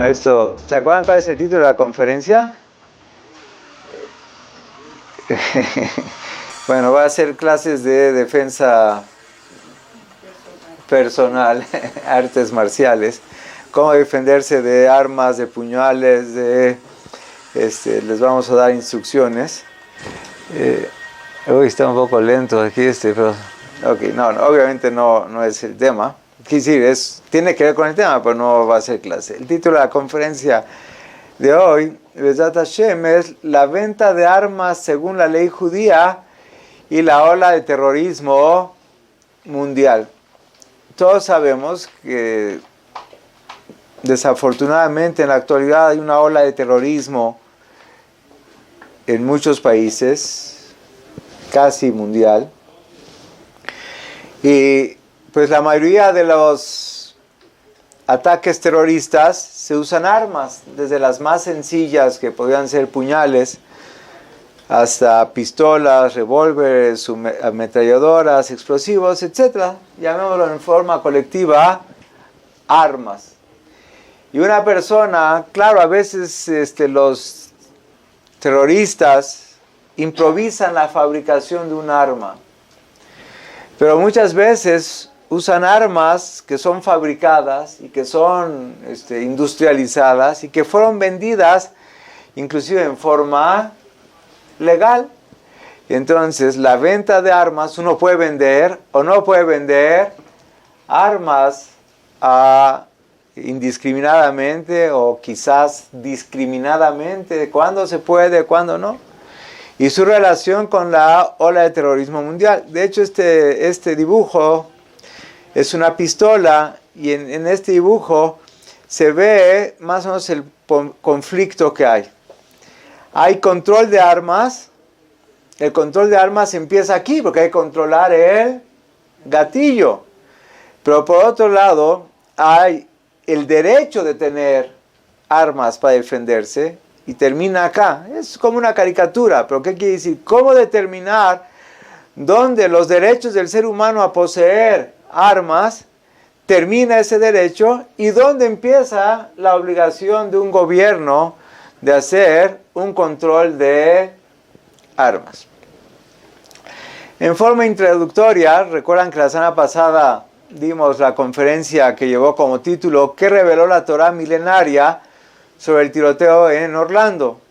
Bueno, esto, ¿se acuerdan cuál es el título de la conferencia? Bueno, va a ser clases de defensa personal, artes marciales, cómo defenderse de armas, de puñales, les vamos a dar instrucciones. Hoy está un poco lento aquí pero no, obviamente no es el tema. Quiero decir, tiene que ver con el tema, pero no va a ser clase. El título de la conferencia de hoy, Bezat Hashem, es la venta de armas según la ley judía y la ola de terrorismo mundial. Todos sabemos que desafortunadamente en la actualidad hay una ola de terrorismo en muchos países, casi mundial, y pues la mayoría de los ataques terroristas se usan armas, desde las más sencillas que podrían ser puñales, hasta pistolas, revólveres, ametralladoras, explosivos, etc. Llamémoslo en forma colectiva, armas. Y una persona, claro, a veces los terroristas improvisan la fabricación de un arma, pero muchas veces usan armas que son fabricadas y que son industrializadas y que fueron vendidas inclusive en forma legal. Entonces, la venta de armas, uno puede vender o no puede vender armas indiscriminadamente o quizás discriminadamente, cuándo se puede, cuándo no. Y su relación con la ola de terrorismo mundial. De hecho, este dibujo es una pistola y en este dibujo se ve más o menos el conflicto que hay. Hay control de armas. El control de armas empieza aquí porque hay que controlar el gatillo. Pero por otro lado, hay el derecho de tener armas para defenderse y termina acá. Es como una caricatura, pero ¿qué quiere decir? ¿Cómo determinar dónde los derechos del ser humano a poseer armas termina ese derecho y dónde empieza la obligación de un gobierno de hacer un control de armas? En forma introductoria, recuerdan que la semana pasada dimos la conferencia que llevó como título ¿Qué reveló la Torá milenaria sobre el tiroteo en Orlando?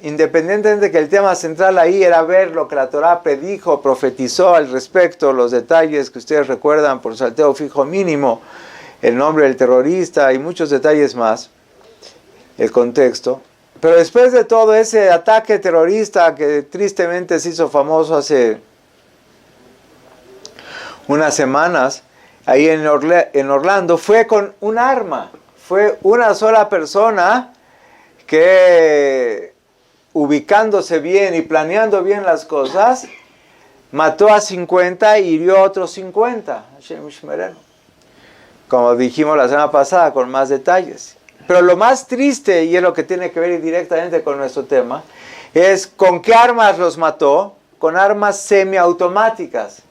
Independientemente de que el tema central ahí era ver lo que la Torá predijo, profetizó al respecto, los detalles que ustedes recuerdan por salteo fijo mínimo, el nombre del terrorista y muchos detalles más, el contexto. Pero después de todo ese ataque terrorista que tristemente se hizo famoso hace unas semanas, ahí en Orlando, fue con un arma. Fue una sola persona que, ubicándose bien y planeando bien las cosas, mató a 50 y hirió a otros 50. Como dijimos la semana pasada, con más detalles. Pero lo más triste, y es lo que tiene que ver directamente con nuestro tema, es con qué armas los mató. Con armas semiautomáticas.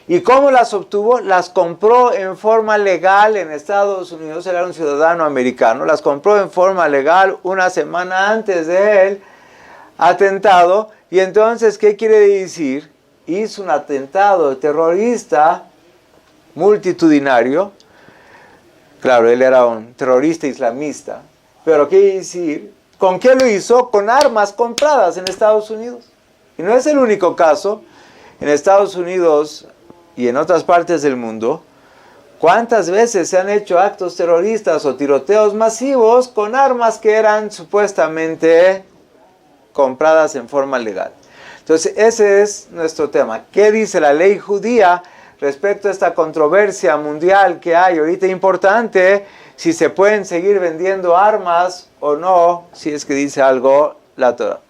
¿Y cómo las obtuvo? Las compró en forma legal en Estados Unidos. Él era un ciudadano americano. Las compró en forma legal una semana antes del atentado. Y entonces, ¿qué quiere decir? Hizo un atentado terrorista multitudinario. Claro, él era un terrorista islamista. Pero ¿qué quiere decir? ¿Con qué lo hizo? Con armas compradas en Estados Unidos. Y no es el único caso. En Estados Unidos y en otras partes del mundo, ¿cuántas veces se han hecho actos terroristas o tiroteos masivos con armas que eran supuestamente compradas en forma legal? Entonces, ese es nuestro tema. ¿Qué dice la ley judía respecto a esta controversia mundial que hay ahorita importante? Si se pueden seguir vendiendo armas o no, si es que dice algo la Torah.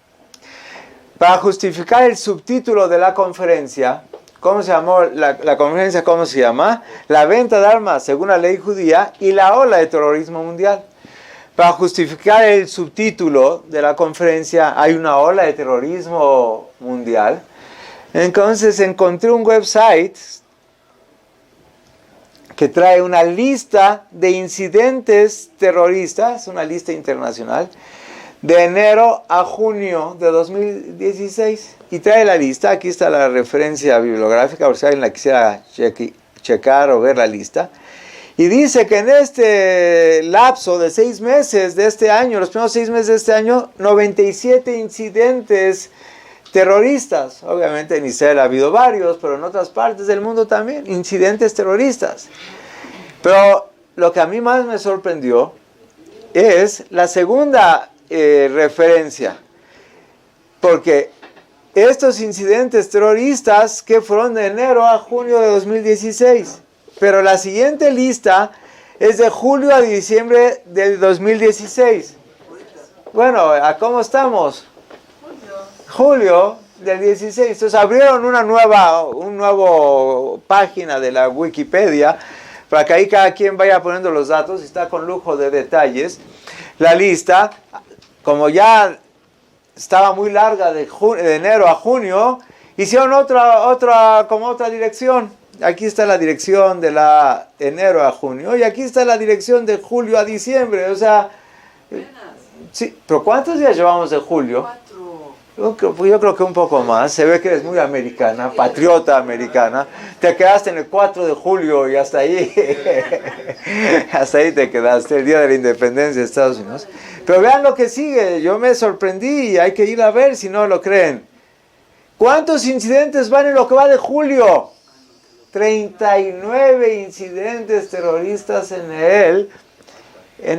Para justificar el subtítulo de la conferencia, ¿cómo se llamó la conferencia? ¿Cómo se llama? La venta de armas según la ley judía y la ola de terrorismo mundial. Para justificar el subtítulo de la conferencia, hay una ola de terrorismo mundial. Entonces encontré un website que trae una lista de incidentes terroristas, una lista internacional, de enero a junio de 2016. Y trae la lista, aquí está la referencia bibliográfica, por si alguien la quisiera checar o ver la lista. Y dice que en este lapso de 6 meses de este año, los primeros 6 meses de este año, 97 incidentes terroristas. Obviamente en Israel ha habido varios, pero en otras partes del mundo también, incidentes terroristas. Pero lo que a mí más me sorprendió es la segunda referencia. Porque estos incidentes terroristas que fueron de enero a junio de 2016. Pero la siguiente lista es de julio a diciembre de 2016. Bueno, ¿a cómo estamos? Julio del 16. Entonces abrieron una nueva página de la Wikipedia para que ahí cada quien vaya poniendo los datos. Está con lujo de detalles. La lista, como ya estaba muy larga de enero a junio, hicieron otra dirección. Aquí está la dirección de la enero a junio y aquí está la dirección de julio a diciembre. O sea, sí, pero ¿cuántos días llevamos de julio? 4. Yo creo que un poco más. Se ve que eres muy americana, patriota americana. Te quedaste en el 4 de julio y hasta ahí, hasta ahí te quedaste, el día de la independencia de Estados Unidos. Pero vean lo que sigue. Yo me sorprendí y hay que ir a ver si no lo creen. ¿Cuántos incidentes van en lo que va de julio? 39 incidentes terroristas en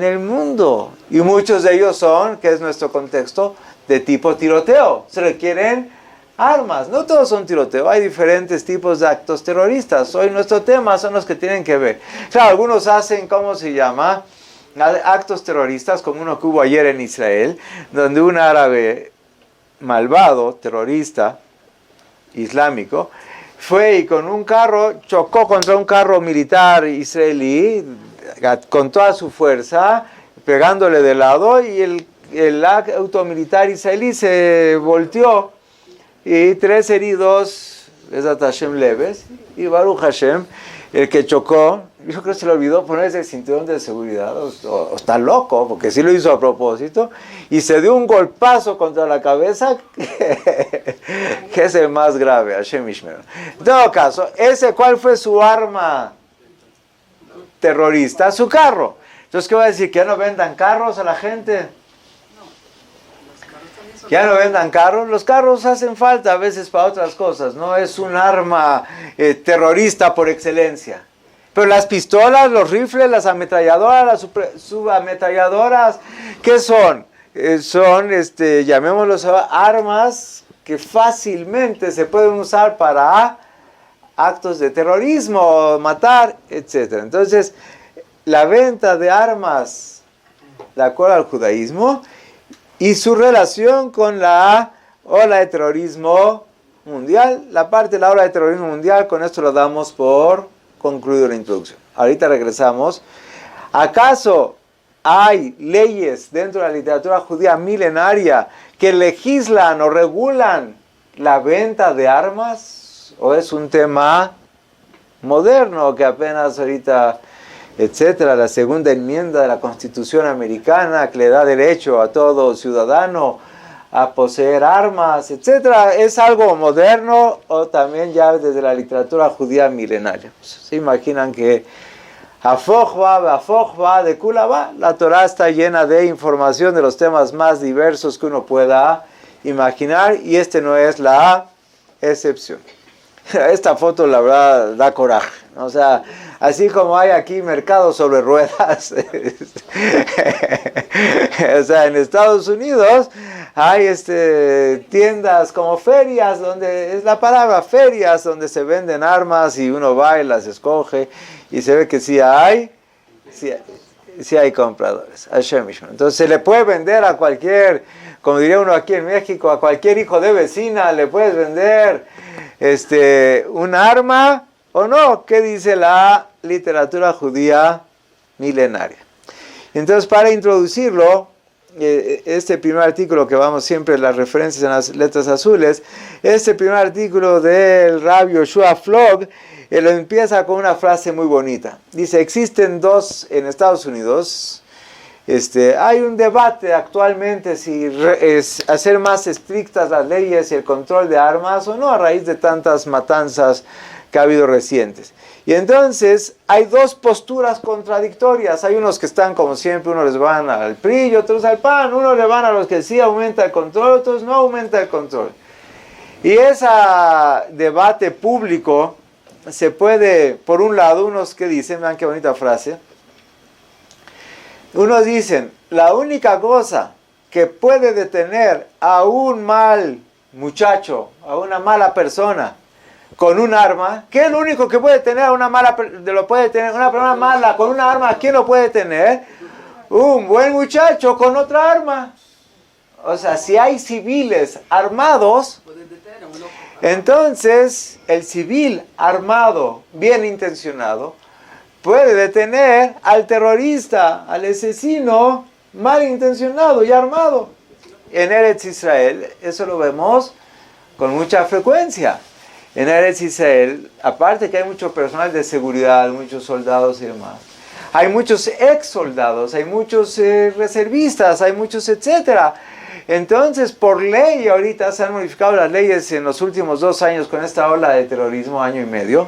el mundo. Y muchos de ellos son, que es nuestro contexto, de tipo tiroteo. Se requieren armas. No todos son tiroteo, hay diferentes tipos de actos terroristas. Hoy nuestro tema son los que tienen que ver. Claro, algunos hacen, ¿cómo se llama? Actos terroristas, como uno que hubo ayer en Israel, donde un árabe malvado, terrorista, islámico, fue y con un carro, chocó contra un carro militar israelí, con toda su fuerza, pegándole de lado, y el auto militar israelí se volteó, y 3 heridos, Bezat Hashem leves, y Baruch Hashem, el que chocó, yo creo que se le olvidó ponerse el cinturón de seguridad, o está loco, porque sí lo hizo a propósito, y se dio un golpazo contra la cabeza, que es el más grave, Hashem Ishmer. En todo caso, ¿cuál fue su arma terrorista? Su carro. Entonces, ¿qué va a decir? ¿Que ya no vendan carros a la gente? Ya no vendan carros. Los carros hacen falta a veces para otras cosas. No es un arma terrorista por excelencia. Pero las pistolas, los rifles, las ametralladoras, las subametralladoras, ¿qué son? Llamémoslos armas que fácilmente se pueden usar para actos de terrorismo, matar, etc. Entonces, la venta de armas, de acuerdo al judaísmo, y su relación con la ola de terrorismo mundial. La parte de la ola de terrorismo mundial, con esto lo damos por concluido la introducción. Ahorita regresamos. ¿Acaso hay leyes dentro de la literatura judía milenaria que legislan o regulan la venta de armas? ¿O es un tema moderno que apenas ahorita, etcétera, la segunda enmienda de la Constitución americana que le da derecho a todo ciudadano a poseer armas, etcétera, es algo moderno o también ya desde la literatura judía milenaria? Se imaginan que Afojba de Kulaba, la Torah está llena de información de los temas más diversos que uno pueda imaginar, y este no es la excepción. Esta foto la verdad da coraje, ¿no? O sea, así como hay aquí mercados sobre ruedas, o sea, en Estados Unidos hay tiendas como ferias, donde es la palabra ferias, donde se venden armas y uno va y las escoge y se ve que sí hay compradores. Entonces se le puede vender a cualquier, como diría uno aquí en México, a cualquier hijo de vecina le puedes vender un arma o no. ¿Qué dice la literatura judía milenaria? Entonces, para introducirlo, este primer artículo que vamos siempre las referencias en las letras azules, este primer artículo del Rabbi Yoshua Flog, él empieza con una frase muy bonita. Dice, existen dos en Estados Unidos. Hay un debate actualmente si hacer más estrictas las leyes y el control de armas o no a raíz de tantas matanzas que ha habido recientes. Y entonces hay dos posturas contradictorias. Hay unos que están como siempre, unos les van al PRI y otros al PAN. Unos le van a los que sí aumenta el control, otros no aumenta el control. Y ese debate público se puede, por un lado, unos que dicen, vean qué bonita frase, unos dicen, la única cosa que puede detener a un mal muchacho, a una mala persona, con un arma, ¿qué es lo único que puede tener a una mala una persona mala con una arma? ¿Quién lo puede tener? Un buen muchacho con otra arma. O sea, si hay civiles armados, entonces el civil armado, bien intencionado, puede detener al terrorista, al asesino malintencionado y armado. En Eretz Israel, eso lo vemos con mucha frecuencia. En Eretz Israel, aparte que hay mucho personal de seguridad, muchos soldados y demás, hay muchos ex soldados, hay muchos reservistas, hay muchos etcétera. Entonces, por ley, ahorita se han modificado las leyes en los últimos 2 años con esta ola de terrorismo, año y medio.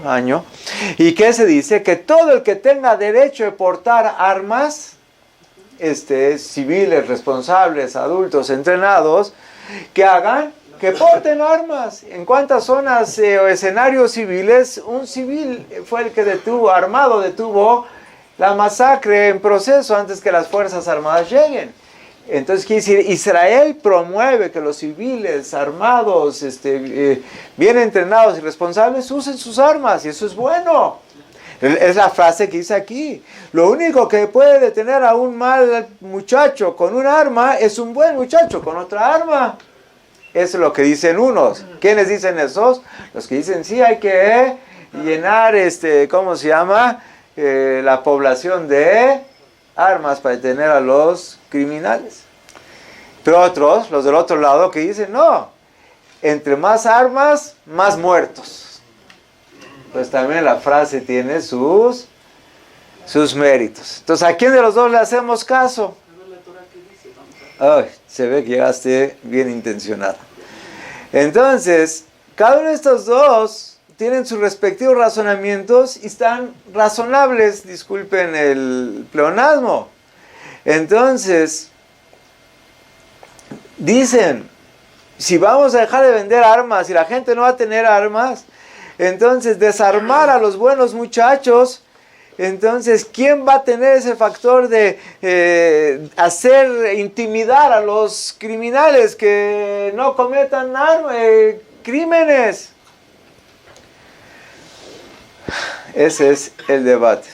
¿Y qué se dice? Que todo el que tenga derecho de portar armas, civiles, responsables, adultos, entrenados, que porten armas. ¿En cuántas zonas o escenarios civiles un civil fue el que detuvo la masacre en proceso antes que las Fuerzas Armadas lleguen? Entonces, quiere decir, Israel promueve que los civiles armados, bien entrenados y responsables, usen sus armas, y eso es bueno. Es la frase que dice aquí. Lo único que puede detener a un mal muchacho con un arma es un buen muchacho con otra arma. Eso es lo que dicen unos. ¿Quiénes dicen esos? Los que dicen, sí, hay que llenar, ¿cómo se llama? La población de armas para detener a los criminales. Pero otros, los del otro lado, que dicen, no, entre más armas, más muertos. Pues también la frase tiene sus méritos. Entonces, ¿a quién de los dos le hacemos caso? Ay, se ve que llegaste bien intencionado. Entonces, cada uno de estos dos tienen sus respectivos razonamientos y están razonables, disculpen el pleonasmo. Entonces, dicen, si vamos a dejar de vender armas y la gente no va a tener armas, entonces desarmar a los buenos muchachos, entonces ¿quién va a tener ese factor de intimidar a los criminales que no cometan crímenes? Ese es el debate.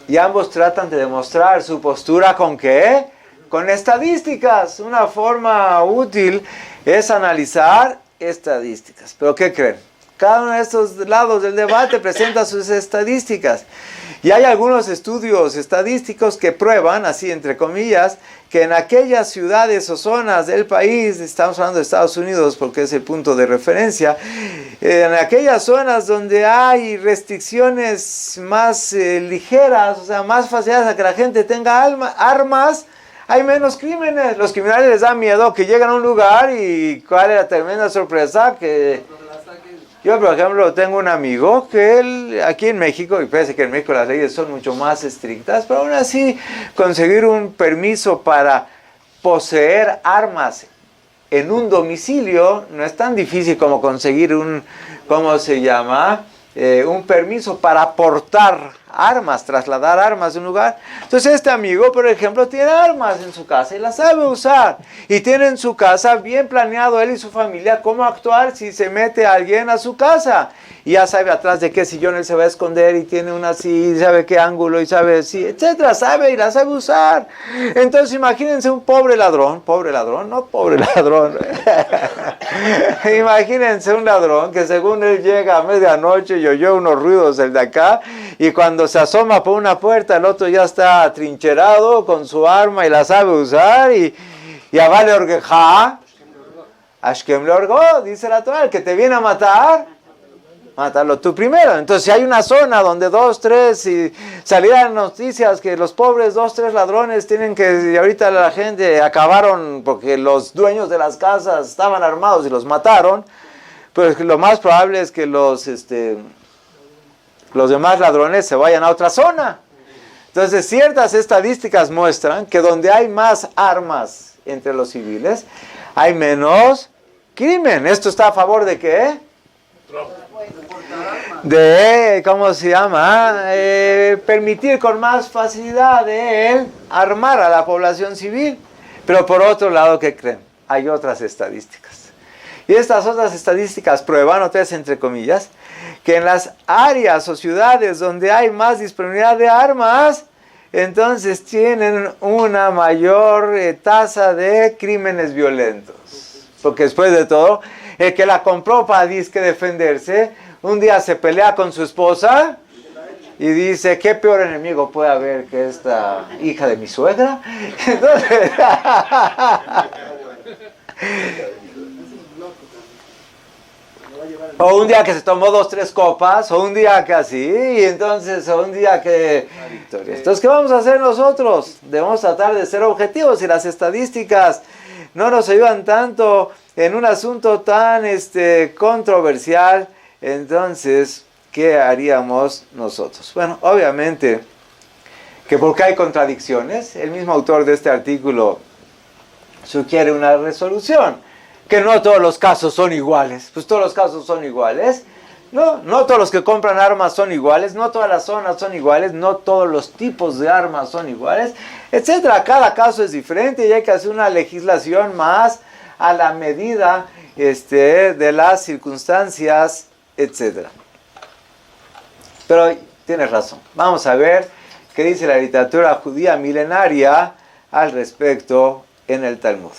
Y ambos tratan de demostrar su postura ¿con qué? Con estadísticas. Una forma útil es analizar estadísticas. ¿Pero qué creen? Cada uno de estos lados del debate presenta sus estadísticas. Y hay algunos estudios estadísticos que prueban, así entre comillas, que en aquellas ciudades o zonas del país, estamos hablando de Estados Unidos porque es el punto de referencia, en aquellas zonas donde hay restricciones más ligeras, o sea, más facilidades a que la gente tenga armas, hay menos crímenes. Los criminales les da miedo que llegan a un lugar y cuál es la tremenda sorpresa que... Yo, por ejemplo, tengo un amigo que él, aquí en México, y parece que en México las leyes son mucho más estrictas, pero aún así conseguir un permiso para poseer armas en un domicilio no es tan difícil como conseguir un permiso para portar armas, trasladar armas de un lugar. Entonces este amigo, por ejemplo, tiene armas en su casa y las sabe usar. Y tiene en su casa bien planeado él y su familia cómo actuar si se mete alguien a su casa. Y ya sabe atrás de qué sillón él se va a esconder y tiene una así, sabe qué ángulo y sabe así, etcétera, sabe y la sabe usar. Entonces imagínense un pobre ladrón, no pobre ladrón, Imagínense un ladrón que según él llega a medianoche y oyó unos ruidos del de acá, y cuando se asoma por una puerta, el otro ya está atrincherado con su arma y la sabe usar, y a vale orgeja, Ashkem le orgó, dice la Torah, el que te viene a matar, mátalo tú primero. Entonces, si hay una zona donde 2, 3, y salieran noticias que los pobres 2, 3 ladrones tienen que, y ahorita la gente acabaron porque los dueños de las casas estaban armados y los mataron, pues lo más probable es que los demás ladrones se vayan a otra zona. Entonces, ciertas estadísticas muestran que donde hay más armas entre los civiles, hay menos crimen. ¿Esto está a favor de qué? De, ¿cómo se llama? Permitir con más facilidad el armar a la población civil. Pero por otro lado, ¿qué creen? Hay otras estadísticas. Y estas otras estadísticas prueban, otra vez entre comillas, que en las áreas o ciudades donde hay más disponibilidad de armas, entonces tienen una mayor tasa de crímenes violentos. Porque después de todo, el que la compró para disque defenderse, un día se pelea con su esposa y dice, ¿qué peor enemigo puede haber que esta hija de mi suegra? Entonces, o un día que se tomó 2, 3 copas, o un día que así, y entonces, o un día que... Entonces, ¿qué vamos a hacer nosotros? Debemos tratar de ser objetivos, y las estadísticas no nos ayudan tanto en un asunto tan controversial. Entonces, ¿qué haríamos nosotros? Bueno, obviamente que porque hay contradicciones, el mismo autor de este artículo sugiere una resolución, que no todos los casos son iguales. Pues todos los casos son iguales. No todos los que compran armas son iguales, no todas las zonas son iguales, no todos los tipos de armas son iguales, etcétera. Cada caso es diferente y hay que hacer una legislación más a la medida de las circunstancias, etcétera. Pero tienes razón. Vamos a ver qué dice la literatura judía milenaria al respecto en el Talmud.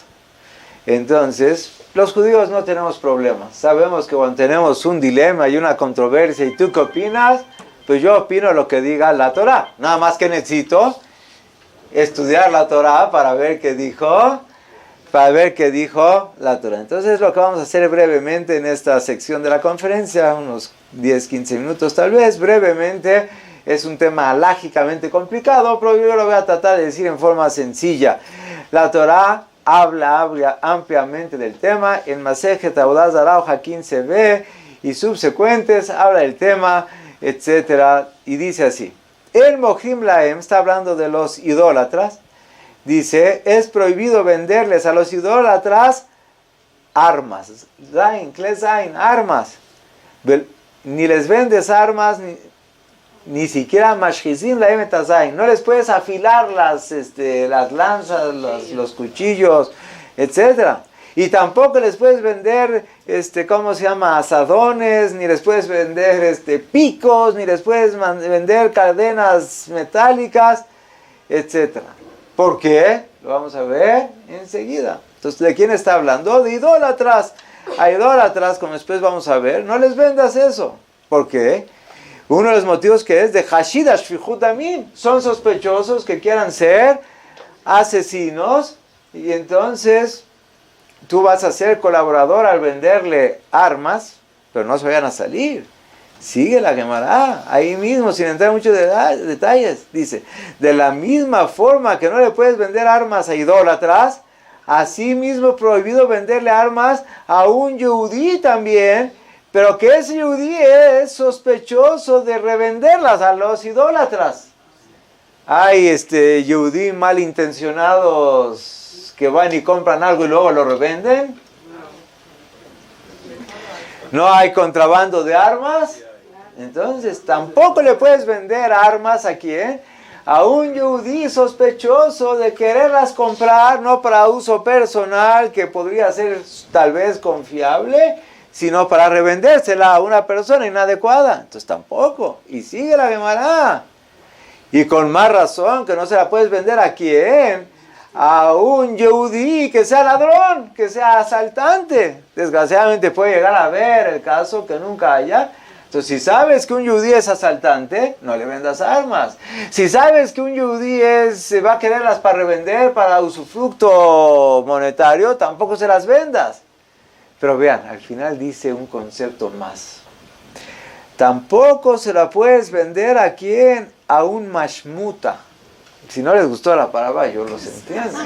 Entonces, los judíos no tenemos problemas. Sabemos que cuando tenemos un dilema y una controversia, ¿y tú qué opinas? Pues yo opino lo que diga la Torah. Nada más que necesito estudiar la Torah para ver qué dijo la Torah. Entonces, lo que vamos a hacer brevemente en esta sección de la conferencia, unos 10, 15 minutos tal vez, brevemente, es un tema alágicamente complicado, pero yo lo voy a tratar de decir en forma sencilla. La Torah habla ampliamente del tema. En Masejet Avodat Zarah hoja 15b y subsecuentes habla del tema, etc. Y dice así: el Mohim Laem, está hablando de los idólatras, dice, es prohibido venderles a los idólatras armas. Zain, Kle Zain, armas. Ni les vendes armas, ni siquiera mashkizim la emetazain, no les puedes afilar las lanzas, los cuchillos, etc. Y tampoco les puedes vender, asadones, ni les puedes vender picos, ni les puedes vender cadenas metálicas, etc. ¿Por qué? Lo vamos a ver enseguida. Entonces, ¿de quién está hablando? De idólatras. A idólatras, como después vamos a ver, no les vendas eso. ¿Por qué? Uno de los motivos que es de Hashidash Fijutamim, son sospechosos que quieran ser asesinos, y entonces tú vas a ser colaborador al venderle armas, pero no se vayan a salir. Sigue la Gemara, ahí mismo, sin entrar en muchos detalles, dice, de la misma forma que no le puedes vender armas a idólatras, así mismo prohibido venderle armas a un yehudí también, pero que ese yehudí es sospechoso de revenderlas a los idólatras. Hay yehudí malintencionados que van y compran algo y luego lo revenden. No hay contrabando de armas. Entonces tampoco le puedes vender armas a quién, a un yehudí sospechoso de quererlas comprar, no para uso personal, que podría ser tal vez confiable, sino para revendérsela a una persona inadecuada. Entonces tampoco. Y sigue la Gemara. Y con más razón que no se la puedes vender a quién, a un yehudí que sea ladrón, que sea asaltante. Desgraciadamente puede llegar a ver el caso que nunca haya. Entonces, si sabes que un yehudí es asaltante, no le vendas armas. Si sabes que un yehudí va a quererlas para revender, para usufructo monetario, tampoco se las vendas. Pero vean, al final dice un concepto más. Tampoco se la puedes vender a quién, a un mashmuta. Si no les gustó la palabra, yo los entiendo.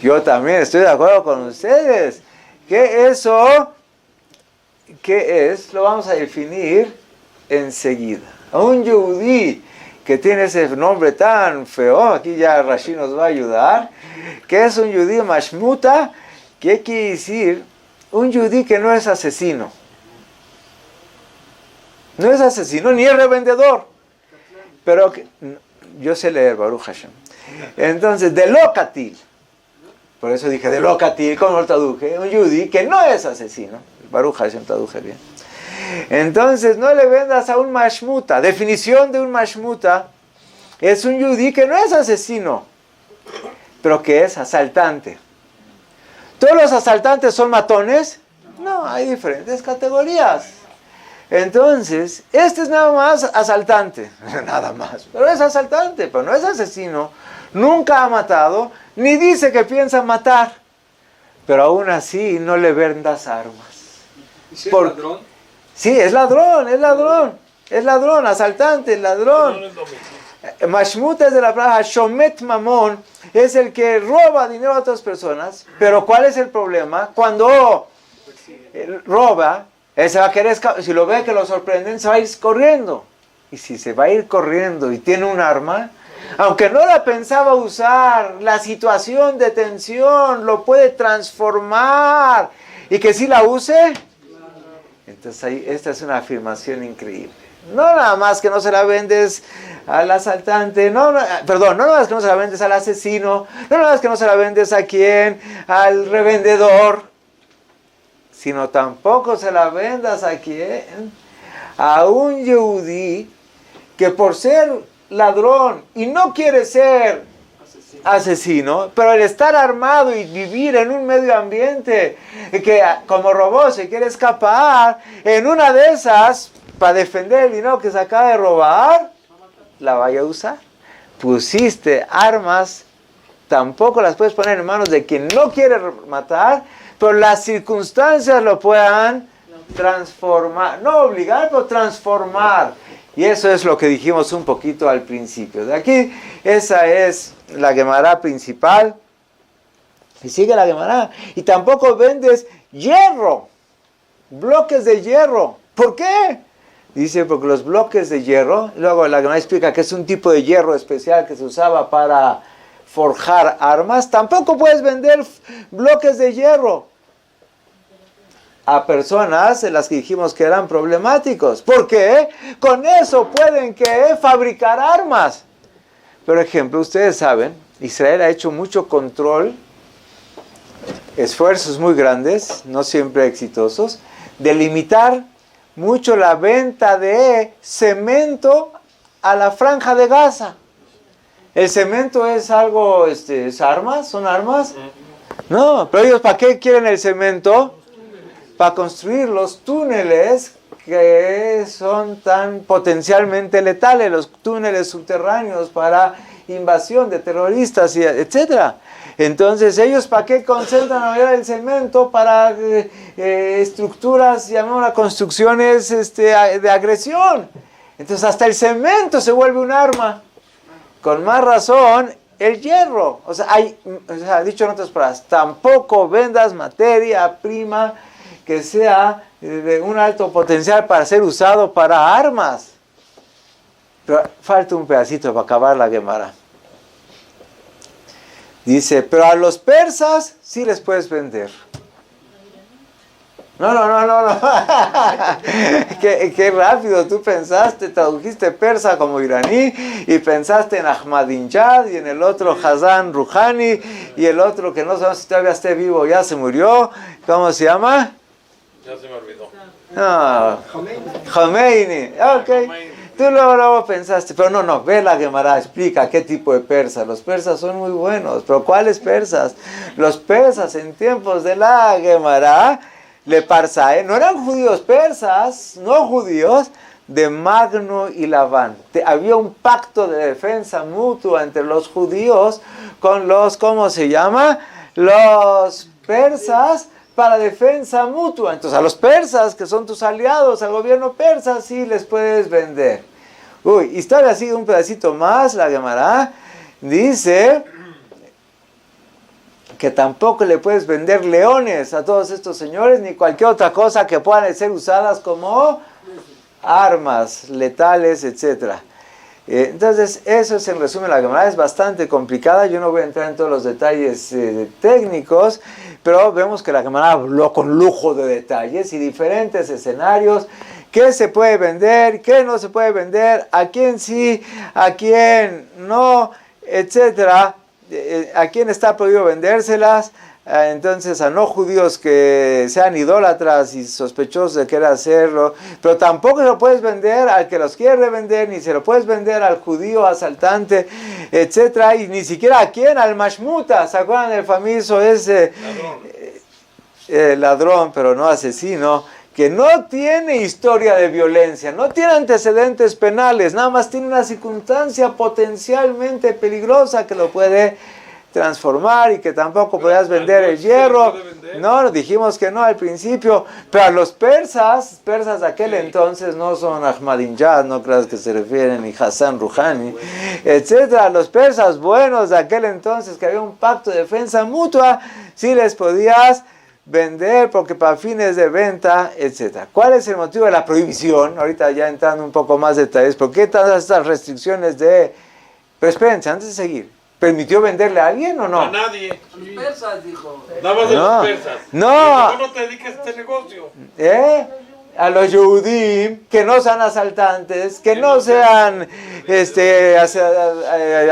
Yo también estoy de acuerdo con ustedes. Que eso, ¿qué es? Lo vamos a definir enseguida. A un yehudí que tiene ese nombre tan feo, aquí ya Rashi nos va a ayudar, que es un yehudí mashmuta, ¿qué quiere decir? Un yehudí que no es asesino. No es asesino ni es revendedor. Pero yo sé leer Baruch Hashem. Entonces, de locatil. Por eso dije de locatil, como lo traduje. Un yehudí que no es asesino. Baruch Hashem traduje bien. Entonces, no le vendas a un mashmuta. Definición de un mashmuta es un yehudí que no es asesino, pero que es asaltante. ¿Todos los asaltantes son matones? No, hay diferentes categorías. Entonces, este es nada más asaltante, nada más, pero es asaltante, pero no es asesino, nunca ha matado, ni dice que piensa matar, pero aún así no le vendas armas. ¿Y si es ladrón? Sí, es ladrón, asaltante, ladrón. Mashmut es de la palabra Shomet Mamón, es el que roba dinero a otras personas, pero ¿cuál es el problema? Cuando roba, él se va a querer escapar. Si lo ve que lo sorprenden, se va a ir corriendo. Y si se va a ir corriendo y tiene un arma, aunque no la pensaba usar, la situación de tensión lo puede transformar. Y que si la use, entonces ahí, esta es una afirmación increíble. No nada más que no se la vendes al asaltante, no nada más que no se la vendes al asesino, no nada más que no se la vendes a quién, al revendedor, sino tampoco se la vendas a quién, a un yehudí que por ser ladrón y no quiere ser asesino, pero el estar armado y vivir en un medio ambiente que como robó se quiere escapar, en una de esas, para defender el dinero que se acaba de robar, la vaya a usar. Pusiste armas, tampoco las puedes poner en manos de quien no quiere matar, pero las circunstancias lo puedan transformar, no obligar, pero transformar. Y eso es lo que dijimos un poquito al principio. De aquí, esa es la Gemara principal. Y sigue la Gemara. Y tampoco vendes hierro, bloques de hierro. ¿Por qué? Dice, porque los bloques de hierro, luego la Gemara explica que es un tipo de hierro especial que se usaba para forjar armas. Tampoco puedes vender bloques de hierro a personas en las que dijimos que eran problemáticos. ¿Por qué? Con eso pueden fabricar armas. Por ejemplo, ustedes saben, Israel ha hecho mucho control, esfuerzos muy grandes, no siempre exitosos, de limitar mucho la venta de cemento a la franja de Gaza. ¿El cemento es algo, es armas? ¿Son armas? No, pero ellos ¿para qué quieren el cemento? Para construir los túneles que son tan potencialmente letales, los túneles subterráneos para invasión de terroristas, etc. Entonces, ¿ellos para qué concentran la mayoría del cemento? Para estructuras, llamémoslas construcciones de agresión. Entonces, hasta el cemento se vuelve un arma. Con más razón, el hierro. O sea, dicho en otras palabras, tampoco vendas materia prima que sea de un alto potencial para ser usado para armas. Pero falta un pedacito para acabar la Gemara. Dice, pero a los persas sí les puedes vender. No. Qué rápido tú pensaste, tradujiste persa como iraní y pensaste en Ahmadinejad y en el otro Hassan Rouhani y el otro que no sabemos si todavía esté vivo, ya se murió. ¿Cómo se llama? Ya se me olvidó. No, Khomeini. Ok. Tú luego pensaste, pero no, ve la Gemara, explica qué tipo de persas. Los persas son muy buenos, pero ¿cuáles persas? Los persas en tiempos de la Gemara, le Parsae, no eran judíos persas, no judíos, de Magno y Labán. Había un pacto de defensa mutua entre los judíos con los, ¿cómo se llama? Los persas, para defensa mutua. Entonces a los persas, que son tus aliados, al gobierno persa, sí les puedes vender. Historia así, un pedacito más, la Gemara dice que tampoco le puedes vender leones a todos estos señores, ni cualquier otra cosa que puedan ser usadas como armas letales, etc. Entonces, eso es en resumen la Gemara, es bastante complicada, yo no voy a entrar en todos los detalles técnicos, pero vemos que la Gemara habló con lujo de detalles y diferentes escenarios, qué se puede vender, qué no se puede vender, a quién sí, a quién no, etc. A quién está prohibido vendérselas. Entonces a no judíos que sean idólatras y sospechosos de querer hacerlo, pero tampoco se lo puedes vender al que los quiere revender, ni se lo puedes vender al judío asaltante, etcétera, y ni siquiera a quién, al mashmuta. ¿Se acuerdan del famoso ese ladrón, pero no asesino, que no tiene historia de violencia, no tiene antecedentes penales, nada más tiene una circunstancia potencialmente peligrosa que lo puede transformar, y que tampoco podías vender el hierro? No, dijimos que no al principio, pero a los persas de aquel entonces, no son Ahmadinejad, no creas que se refieren, ni Hassan Rouhani, etcétera. Los persas buenos de aquel entonces, que había un pacto de defensa mutua, sí les podías vender porque para fines de venta, etcétera. ¿Cuál es el motivo de la prohibición? Ahorita ya entrando un poco más detalles, ¿por qué todas estas restricciones de... Pero espérense, antes de seguir, ¿permitió venderle a alguien o no? A nadie. Los persas, dijo. Nada más de los persas. No. No te dediques a este negocio. A los Yehudim, que no sean asaltantes, que no sean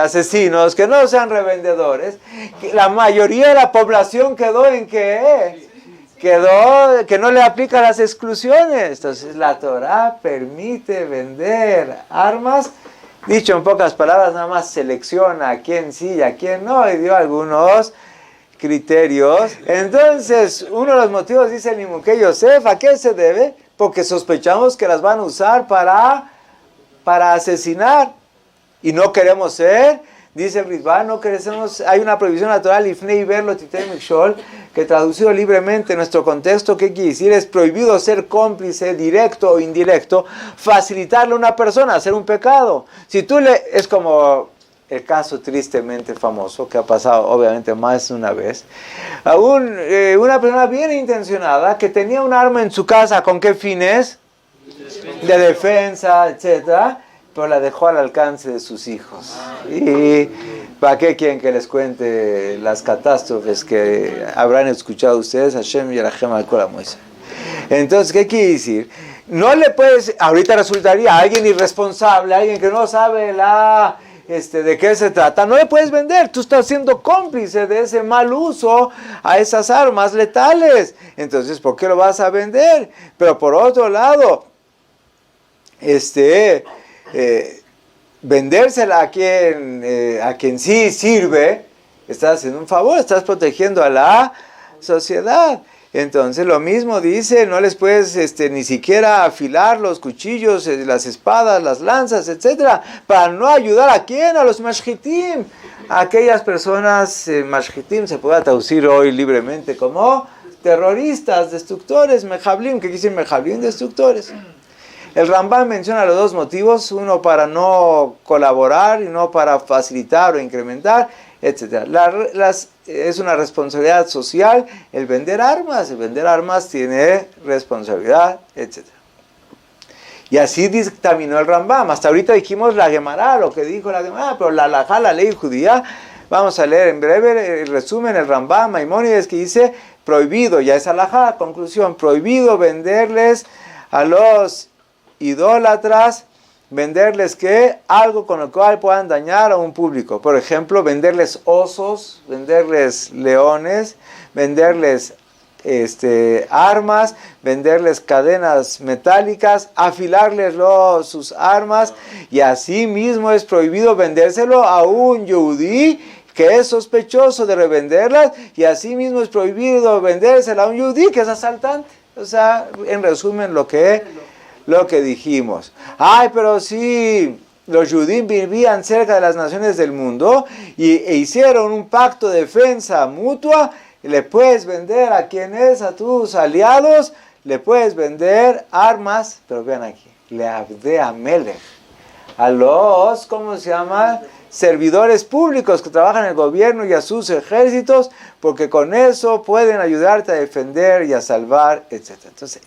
asesinos, que no sean revendedores. La mayoría de la población quedó en que quedó que no le aplica las exclusiones. Entonces la Torah permite vender armas. Dicho en pocas palabras, nada más selecciona a quién sí y a quién no, y dio algunos criterios. Entonces, uno de los motivos, dice el Nimukei Yosef, ¿a qué se debe? Porque sospechamos que las van a usar para asesinar, y no queremos ser, dice el Ritva, no queremos, hay una prohibición natural, Ifnei Verlo Titei Mikshol, que traducido libremente en nuestro contexto, ¿qué quiere decir? Es prohibido ser cómplice, directo o indirecto, facilitarle a una persona a hacer un pecado. Si tú es como el caso tristemente famoso, que ha pasado obviamente más de una vez, a una persona bien intencionada que tenía un arma en su casa, ¿con qué fines? De defensa, etcétera, pero la dejó al alcance de sus hijos. ¿Y para qué quieren que les cuente las catástrofes que habrán escuchado ustedes? Hashem Yerachem al Kol HaMoisés. Entonces, ¿qué quiere decir? No le puedes, ahorita resultaría alguien irresponsable, alguien que no sabe de qué se trata, no le puedes vender, tú estás siendo cómplice de ese mal uso a esas armas letales. Entonces, ¿por qué lo vas a vender? Pero por otro lado, vendérsela a quien sí sirve, estás haciendo un favor, estás protegiendo a la sociedad. Entonces lo mismo dice, no les puedes ni siquiera afilar los cuchillos, las espadas, las lanzas, etcétera, para no ayudar a quién, a los mashgitim, a aquellas personas, mashgitim se puede traducir hoy libremente como terroristas, destructores, mejablim, que dicen mejablim, destructores. El Rambam menciona los dos motivos, uno para no colaborar y no para facilitar o incrementar, etc. Es una responsabilidad social el vender armas tiene responsabilidad, etc. Y así dictaminó el Rambam. Hasta ahorita dijimos la Gemara, lo que dijo la Gemara, pero la halajá, la ley judía, vamos a leer en breve el resumen, el Rambam, Maimónides, que dice, prohibido, ya es halajá, conclusión, prohibido venderles a los idólatras, venderles algo con lo cual puedan dañar a un público. Por ejemplo, venderles osos, venderles leones, venderles armas, venderles cadenas metálicas, afilarles sus armas, y así mismo es prohibido vendérselo a un yudí que es sospechoso de revenderlas, y así mismo es prohibido vendérselo a un yudí que es asaltante. O sea, en resumen lo que dijimos. Ay, pero sí, los judíos vivían cerca de las naciones del mundo e hicieron un pacto de defensa mutua. Le puedes vender a quienes, a tus aliados, le puedes vender armas, pero vean aquí, le abde a Melech, a los, ¿cómo se llama?, servidores públicos que trabajan en el gobierno y a sus ejércitos, porque con eso pueden ayudarte a defender y a salvar, etc. Entonces,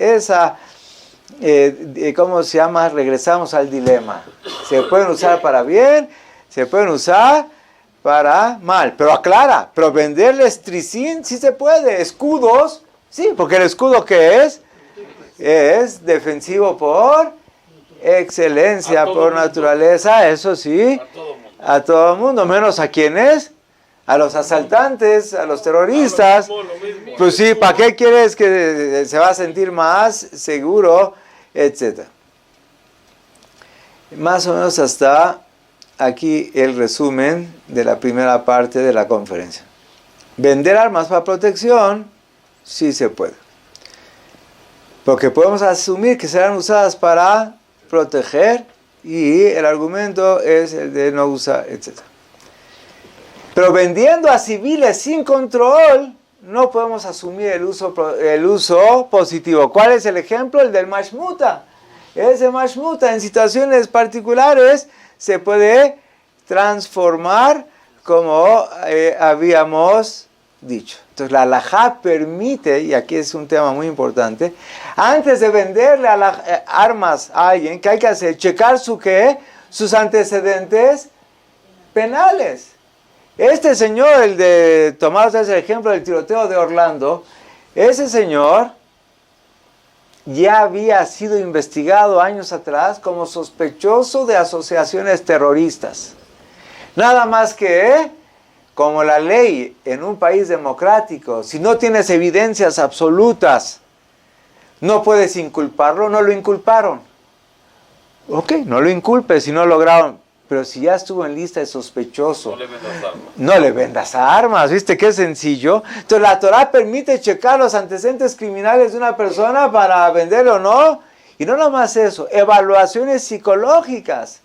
¿cómo se llama? Regresamos al dilema. Se pueden usar para bien, se pueden usar para mal, pero aclara, pero venderles tricín sí se puede, escudos, sí, porque el escudo ¿qué es? Es defensivo por excelencia, por naturaleza, eso sí, a todo mundo, menos a quienes, a los asaltantes, a los terroristas. Lo mismo. Pues sí, ¿para qué quieres que se va a sentir más seguro, etcétera? Más o menos hasta aquí el resumen de la primera parte de la conferencia. Vender armas para protección, sí se puede. Porque podemos asumir que serán usadas para proteger, y el argumento es el de no usar, etc. Pero vendiendo a civiles sin control, no podemos asumir el uso positivo. ¿Cuál es el ejemplo? El del mashmuta. Ese mashmuta en situaciones particulares se puede transformar como habíamos dicho. Entonces la halajá permite, y aquí es un tema muy importante, antes de venderle armas a alguien, ¿qué hay que hacer? Checar sus antecedentes penales. Este señor, el de tomar el ejemplo del tiroteo de Orlando, ese señor ya había sido investigado años atrás como sospechoso de asociaciones terroristas. Nada más que, como la ley en un país democrático, si no tienes evidencias absolutas, no puedes inculparlo, no lo inculparon. Ok, no lo inculpes si no lograron. Pero si ya estuvo en lista de sospechoso, No le vendas armas. no le vendas armas, ¿viste qué sencillo? Entonces la Torah permite checar los antecedentes criminales de una persona para venderlo o no. Y no nomás eso, evaluaciones psicológicas.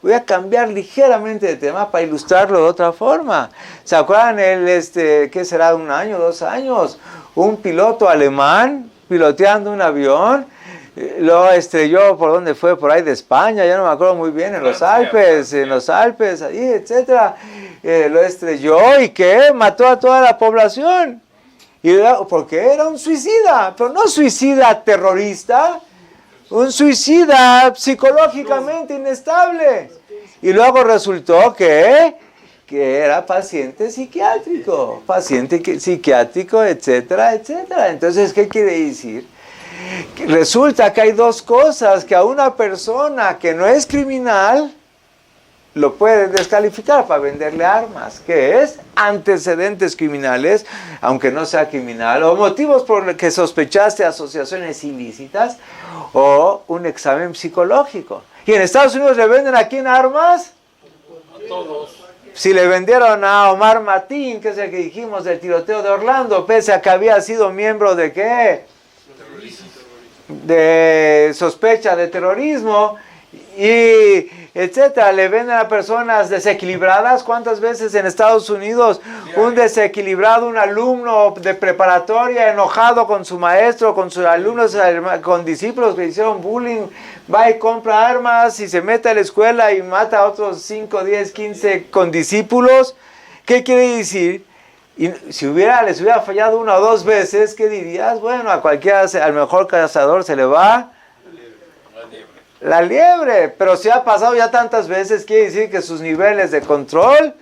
Voy a cambiar ligeramente de tema para ilustrarlo de otra forma. ¿Se acuerdan qué será, 1 año, 2 años? Un piloto alemán piloteando un avión, lo estrelló, ¿por dónde fue? Por ahí de España, ya no me acuerdo muy bien, en los Alpes, ahí, etcétera. Lo estrelló y ¿qué? Mató a toda la población. Porque era un suicida, pero no suicida terrorista, un suicida psicológicamente inestable. Y luego resultó que era paciente psiquiátrico, etcétera, etcétera. Entonces, ¿qué quiere decir? Que resulta que hay 2 cosas que a una persona que no es criminal lo puede descalificar para venderle armas, que es antecedentes criminales, aunque no sea criminal, o motivos por los que sospechaste asociaciones ilícitas, o un examen psicológico. ¿Y en Estados Unidos le venden a quién armas? A todos. Si le vendieron a Omar Mateen, que es el que dijimos del tiroteo de Orlando, pese a que había sido miembro de ¿qué? De sospecha de terrorismo, y etcétera, le venden a personas desequilibradas. ¿Cuántas veces en Estados Unidos un desequilibrado, un alumno de preparatoria enojado con su maestro, con sus alumnos, con discípulos que hicieron bullying, va y compra armas y se mete a la escuela y mata a otros 5, 10, 15 condiscípulos? ¿Qué quiere decir? Y si les hubiera fallado 1 o 2 veces, ¿qué dirías? Bueno, a cualquiera, al mejor cazador se le va la liebre. Pero si ha pasado ya tantas veces, quiere decir que sus niveles de control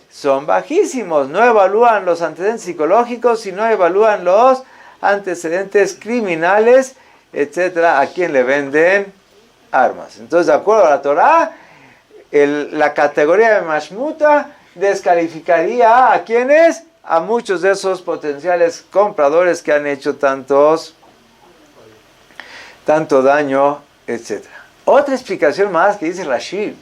son bajísimos. No evalúan los antecedentes psicológicos, sino evalúan los antecedentes criminales, etcétera, a quien le venden armas. Entonces, de acuerdo a la Torah, la categoría de mashmuta descalificaría a quienes a muchos de esos potenciales compradores que han hecho tanto daño, etc. Otra explicación más que dice Rashi.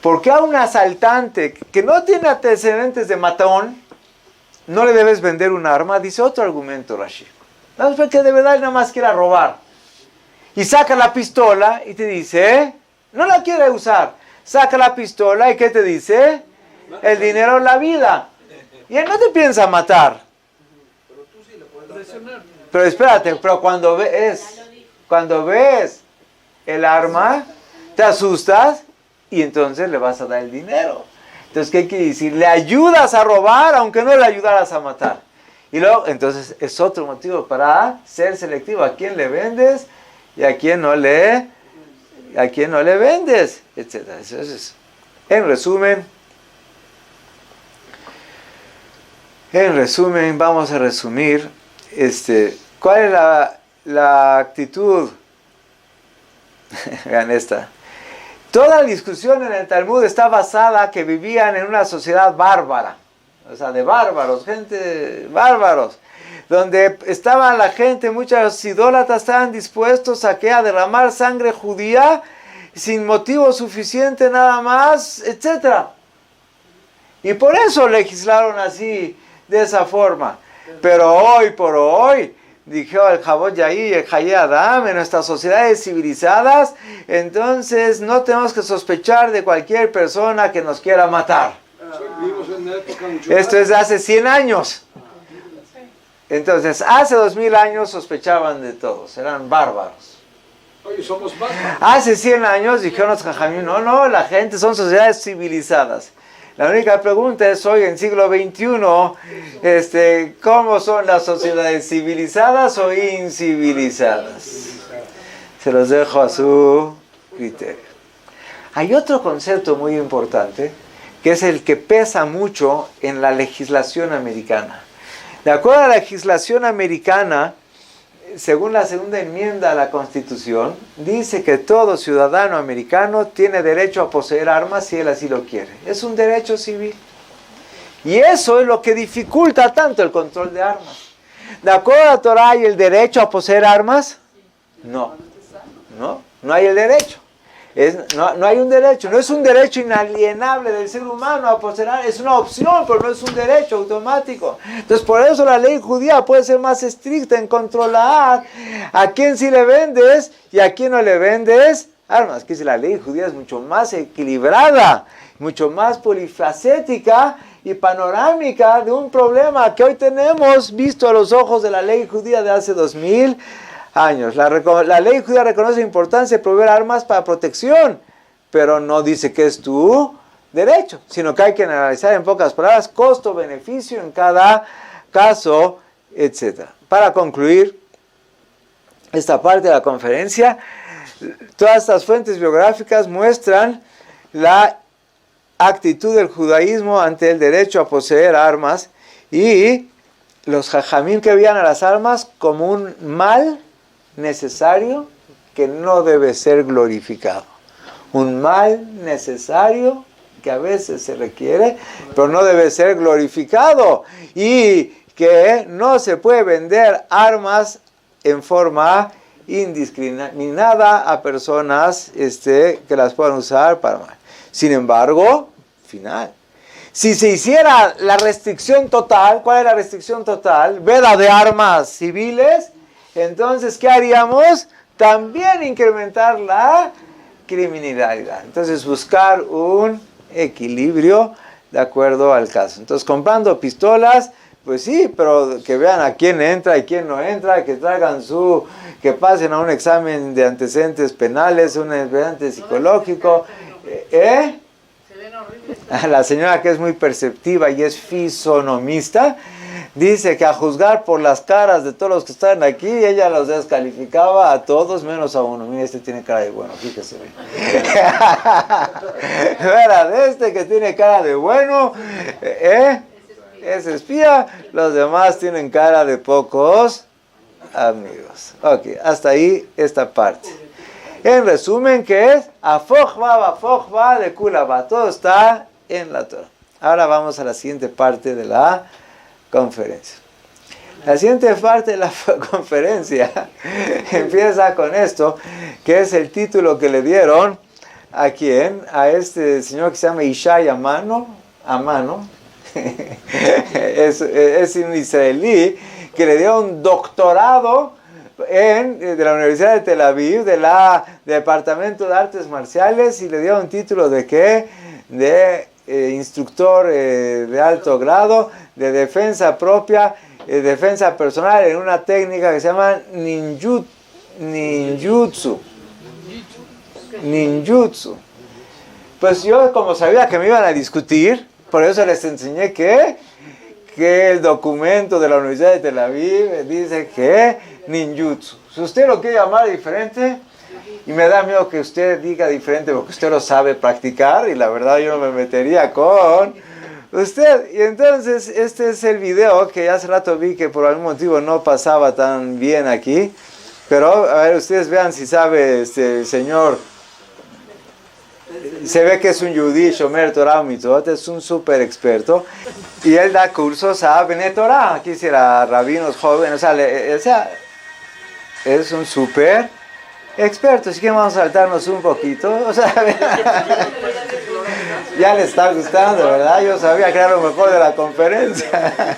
¿Por qué a un asaltante que no tiene antecedentes de matón no le debes vender un arma? Dice otro argumento Rashi. No, porque de verdad él nada más quiere robar. Y saca la pistola y te dice, no la quiere usar. Saca la pistola y ¿qué te dice? El dinero, la vida. Y él no te piensa matar. Pero tú sí le puedes presionar. Pero espérate, pero cuando ves el arma, te asustas y entonces le vas a dar el dinero. Entonces, ¿qué quiere decir? Le ayudas a robar aunque no le ayudaras a matar. Y luego, entonces, es otro motivo para ser selectivo. ¿A quién le vendes y a quién no le vendes? Etcétera. Entonces, en resumen, vamos a resumir ¿cuál es la actitud? Vean esta. Toda la discusión en el Talmud está basada que vivían en una sociedad bárbara, o sea, de bárbaros, gente bárbaros, donde estaba la gente, muchos idólatras estaban dispuestos a derramar sangre judía sin motivo suficiente nada más, etc. Y por eso legislaron así, de esa forma. Pero hoy por hoy, dijo el Jabot Yair y el Hayé Adam, en nuestras sociedades civilizadas, entonces no tenemos que sospechar de cualquier persona que nos quiera matar. Esto es de hace 100 años. Entonces, hace 2000 años sospechaban de todos, eran bárbaros. Oye, somos bárbaros. Hace 100 años dijeron los jajamim, no, la gente son sociedades civilizadas. La única pregunta es hoy en siglo XXI, ¿cómo son las sociedades civilizadas o incivilizadas? Se los dejo a su criterio. Hay otro concepto muy importante, que es el que pesa mucho en la legislación americana. De acuerdo a la legislación americana, según la segunda enmienda a la Constitución, dice que todo ciudadano americano tiene derecho a poseer armas si él así lo quiere. Es un derecho civil. Y eso es lo que dificulta tanto el control de armas. ¿De acuerdo a la Torah hay el derecho a poseer armas? No hay el derecho. No hay un derecho, no es un derecho inalienable del ser humano a poseer armas, es una opción, pero no es un derecho automático. Entonces por eso la ley judía puede ser más estricta en controlar a quién sí le vendes y a quién no le vendes armas. Que si la ley judía es mucho más equilibrada, mucho más polifacética y panorámica de un problema que hoy tenemos visto a los ojos de la ley judía de hace 2000 años. La ley judía reconoce la importancia de proveer armas para protección, pero no dice que es tu derecho, sino que hay que analizar en pocas palabras costo-beneficio en cada caso, etc. Para concluir esta parte de la conferencia, todas estas fuentes biográficas muestran la actitud del judaísmo ante el derecho a poseer armas y los jajamim que veían a las armas como un mal necesario que no debe ser glorificado. Un mal necesario que a veces se requiere, pero no debe ser glorificado. Y que no se puede vender armas en forma indiscriminada a personas que las puedan usar para mal. Sin embargo, final. Si se hiciera la restricción total, ¿cuál es la restricción total? Veda de armas civiles. Entonces, ¿qué haríamos? También incrementar la criminalidad. Entonces, buscar un equilibrio de acuerdo al caso. Entonces, comprando pistolas, pues sí, pero que vean a quién entra y quién no entra, que que pasen a un examen de antecedentes penales, un expediente psicológico. La señora que es muy perceptiva y es fisonomista, dice que a juzgar por las caras de todos los que están aquí, ella los descalificaba a todos menos a uno. Mira, este tiene cara de bueno, fíjese. Mira, que tiene cara de bueno, es espía, los demás tienen cara de pocos amigos. Ok, hasta ahí esta parte. En resumen, ¿qué es? Afojba de Kulaba. Todo está en la Torah. Ahora vamos a la siguiente parte de la conferencia. La siguiente parte de la conferencia empieza con esto, que es el título que le dieron a quién, a este señor que se llama Ishai Amano, es un israelí que le dio un doctorado de la Universidad de Tel Aviv, del Departamento de Artes Marciales, y le dio un título de ¿qué? De instructor de alto grado, de defensa propia, defensa personal, en una técnica que se llama ninjutsu. Pues yo, como sabía que me iban a discutir, por eso les enseñé que el documento de la Universidad de Tel Aviv dice que ninjutsu. Si usted lo quiere llamar diferente, y me da miedo que usted diga diferente porque usted lo sabe practicar, y la verdad yo no me metería con usted. Y entonces este es el video que hace rato vi que por algún motivo no pasaba tan bien aquí, pero a ver, ustedes vean si sabe este señor. Se ve que es un Yudí, Shomer Torah Mitzvot, es un súper experto, y él da cursos a Bnei Torah, aquí será rabinos jóvenes, o sea, es un súper experto. Así que vamos a saltarnos un poquito, o sea, ya le está gustando, ¿verdad? Yo sabía que era lo mejor de la conferencia.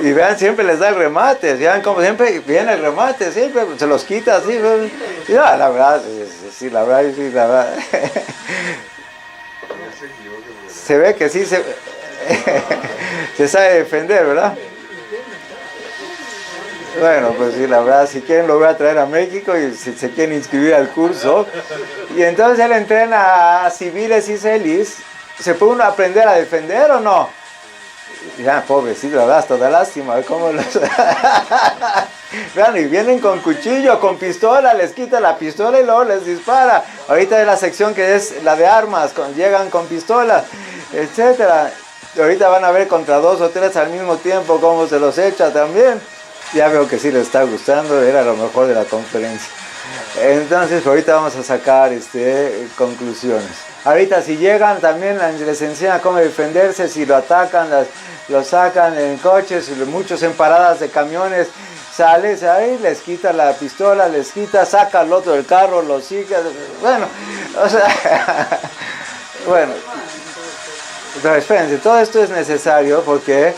Y vean, siempre les da el remate, vean como siempre viene el remate, siempre se los quita así. Y no, la verdad, sí, la verdad. Se ve que sí se sabe defender, ¿verdad? Bueno, pues sí, la verdad, si quieren lo voy a traer a México y si se quieren inscribir al curso. Y entonces él entrena a civiles israelíes. ¿Se puede uno aprender a defender o no? Ya, pobrecito, la verdad, hasta da lástima. ¿Cómo los... Vean, y vienen con cuchillo, con pistola, les quita la pistola y luego les dispara. Ahorita es la sección que es la de armas, llegan con pistolas, etcétera. Ahorita van a ver contra 2 o 3 al mismo tiempo cómo se los echa también. Ya veo que sí les está gustando, era lo mejor de la conferencia. Entonces, ahorita vamos a sacar conclusiones. Ahorita si llegan también les enseñan cómo defenderse, si lo atacan, lo sacan en coches, muchos en paradas de camiones, sales ahí, les quita la pistola, saca al otro del carro, lo sigue, bueno, o sea, bueno, pero espérense, todo esto es necesario porque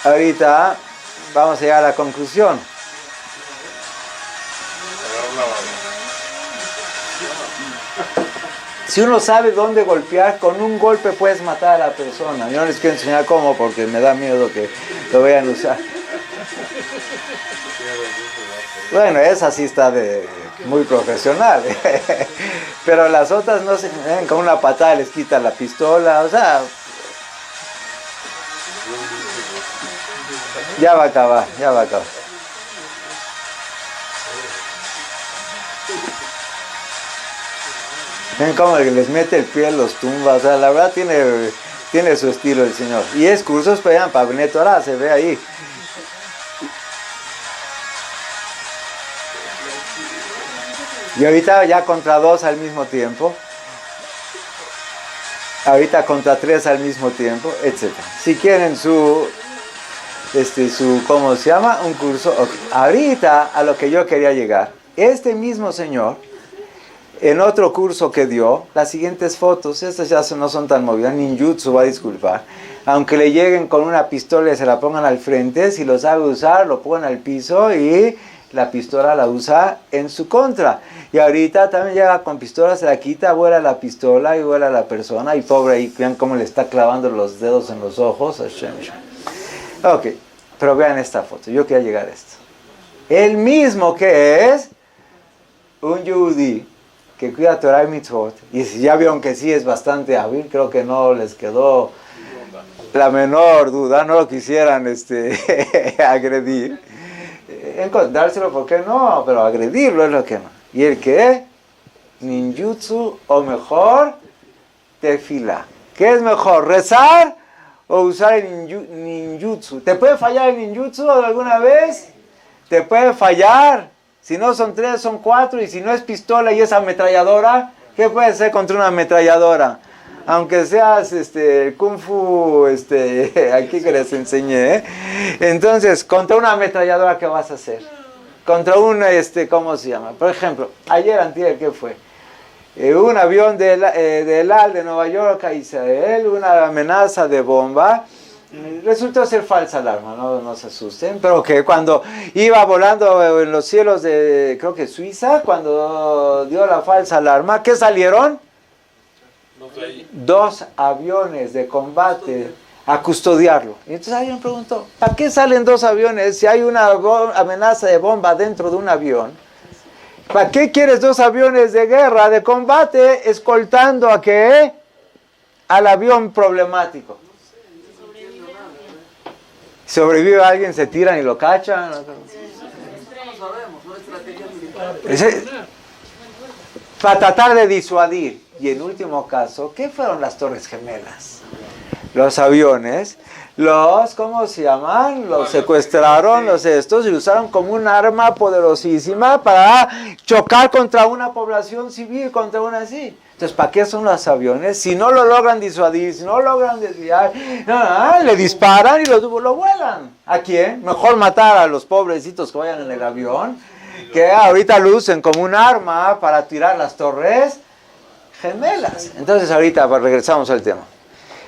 ahorita vamos a llegar a la conclusión. Si uno sabe dónde golpear, con un golpe puedes matar a la persona. Yo no les quiero enseñar cómo porque me da miedo que lo vayan a usar. Bueno, esa sí está muy profesional. Pero las otras no se ven, con una patada les quita la pistola, o sea... Ya va a acabar. Ven cómo les mete el pie, los tumba, o sea, la verdad tiene su estilo el señor. Y es cursos para Bnei Torah, se ve ahí. Y ahorita ya contra 2 al mismo tiempo. Ahorita contra 3 al mismo tiempo, etc. Si quieren su ¿cómo se llama? Un curso. Okay. Ahorita a lo que yo quería llegar. Este mismo señor, en otro curso que dio, las siguientes fotos, estas ya no son tan movidas, ninjutsu, va a disculpar. Aunque le lleguen con una pistola y se la pongan al frente, si lo sabe usar, lo ponen al piso y la pistola la usa en su contra. Y ahorita también llega con pistola, se la quita, vuela la pistola y vuela la persona. Y pobre ahí, vean cómo le está clavando los dedos en los ojos. Ok, pero vean esta foto, yo quería llegar a esto. El mismo que es un yudí que cuida Torah y Mitzvot, y si ya vieron que sí es bastante hábil, creo que no les quedó la menor duda, no lo quisieran agredir, dárselo, ¿por qué no? Pero agredirlo es lo que no. ¿Y el qué? Ninjutsu, o mejor, tefilá. ¿Qué es mejor, rezar o usar el ninjutsu? ¿Te puede fallar el ninjutsu alguna vez? Te puede fallar. Si no son 3, son 4, y si no es pistola y es ametralladora, ¿qué puede ser contra una ametralladora? aunque seas Kung Fu, aquí que les enseñé, ¿eh? Entonces, contra una ametralladora, ¿qué vas a hacer? Contra un, ¿cómo se llama? Por ejemplo, ayer, antier, ¿qué fue? Un avión de El Al de Nueva York a Israel, una amenaza de bomba. Resultó ser falsa alarma, no se asusten, pero que cuando iba volando en los cielos de, creo que Suiza, cuando dio la falsa alarma, ¿qué salieron? 2 aviones de combate a custodiarlo. Y entonces alguien me preguntó, ¿para qué salen 2 aviones si hay una amenaza de bomba dentro de un avión? ¿Para qué quieres 2 aviones de guerra, de combate, escoltando a qué? Al avión problemático. Sobrevive alguien, se tiran y lo cachan. Para tratar de disuadir. Y en último caso, ¿qué fueron las Torres Gemelas? Los aviones, ¿cómo se llaman? Los secuestraron, y lo usaron como un arma poderosísima para chocar contra una población civil, contra una así. Entonces, ¿para qué son los aviones? Si no lo logran disuadir, si no lo logran desviar, le disparan y lo vuelan. ¿A quién? Mejor matar a los pobrecitos que vayan en el avión, que ahorita lo usen como un arma para tirar las Torres Gemelas. Entonces, ahorita regresamos al tema.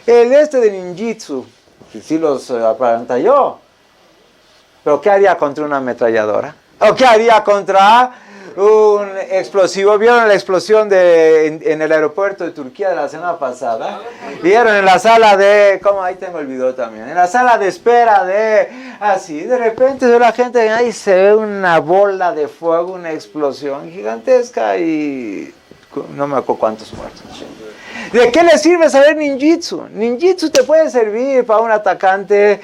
El de ninjitsu, que sí los apantalló, pero ¿qué haría contra una ametralladora? ¿O qué haría contra un explosivo? ¿Vieron la explosión en el aeropuerto de Turquía de la semana pasada? ¿Vieron en la sala de, ahí tengo el video también, en la sala de espera así, de repente la gente, ahí se ve una bola de fuego, una explosión gigantesca y no me acuerdo cuántos muertos. ¿De qué le sirve saber ninjitsu? Ninjitsu te puede servir para un atacante,